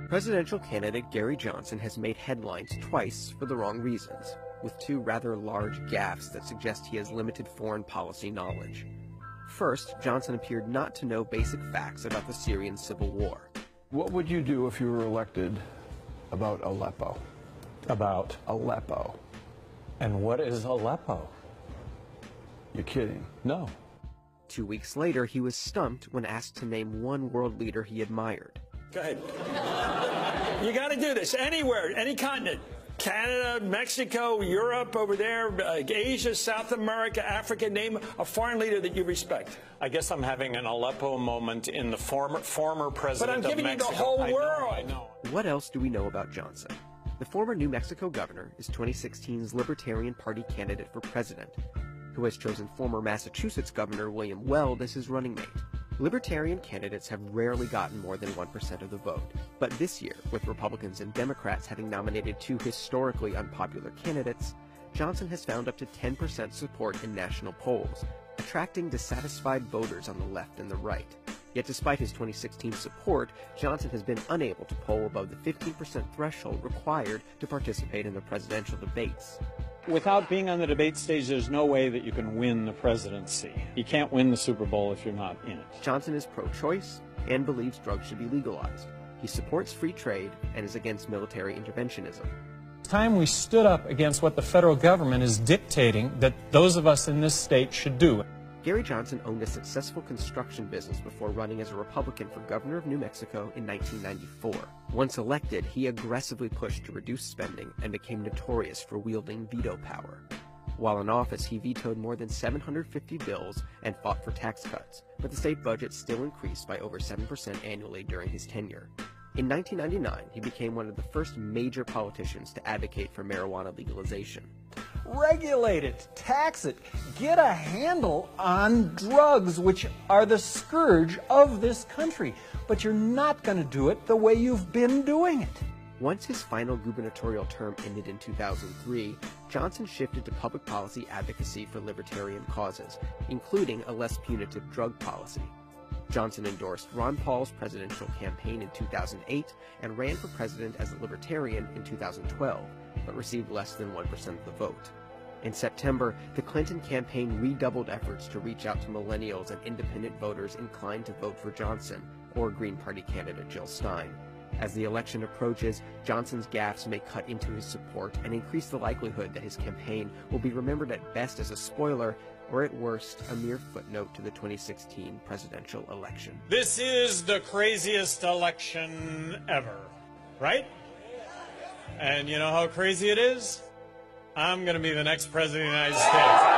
Presidential candidate Gary Johnson has made headlines twice for the wrong reasons, with two rather large gaffes that suggest he has limited foreign policy knowledge. First, Johnson appeared not to know basic facts about the Syrian civil war. What would you do if you were elected about Aleppo? About? Aleppo. And what is Aleppo? You're kidding. No. 2 weeks later, he was stumped when asked to name one world leader he admired. Go ahead. You got to do this anywhere, any continent. Canada, Mexico, Europe over there, Asia, South America, Africa, name a foreign leader that you respect. I guess I'm having an Aleppo moment in the former president of Mexico. But I'm giving you the whole world. I know. What else do we know about Johnson? The former New Mexico governor is 2016's Libertarian Party candidate for president, who has chosen former Massachusetts Governor William Weld as his running mate. Libertarian candidates have rarely gotten more than 1% of the vote, but this year, with Republicans and Democrats having nominated two historically unpopular candidates, Johnson has found up to 10% support in national polls, attracting dissatisfied voters on the left and the right. Yet despite his 2016 support, Johnson has been unable to poll above the 15% threshold required to participate in the presidential debates. Without being on the debate stage, there's no way that you can win the presidency. You can't win the Super Bowl if you're not in it. Johnson is pro-choice and believes drugs should be legalized. He supports free trade and is against military interventionism. It's time we stood up against what the federal government is dictating that those of us in this state should do. Gary Johnson owned a successful construction business before running as a Republican for governor of New Mexico in 1994. Once elected, he aggressively pushed to reduce spending and became notorious for wielding veto power. While in office, he vetoed more than 750 bills and fought for tax cuts, but the state budget still increased by over 7% annually during his tenure. In 1999, he became one of the first major politicians to advocate for marijuana legalization. Regulate it, tax it, get a handle on drugs, which are the scourge of this country. But you're not going to do it the way you've been doing it. Once his final gubernatorial term ended in 2003, Johnson shifted to public policy advocacy for libertarian causes, including a less punitive drug policy. Johnson endorsed Ron Paul's presidential campaign in 2008 and ran for president as a libertarian in 2012, but received less than 1% of the vote. In September, the Clinton campaign redoubled efforts to reach out to millennials and independent voters inclined to vote for Johnson or Green Party candidate Jill Stein. As the election approaches, Johnson's gaffes may cut into his support and increase the likelihood that his campaign will be remembered at best as a spoiler, or at worst, a mere footnote to the 2016 presidential election. This is the craziest election ever, right? And you know how crazy it is? I'm going to be the next president of the United States.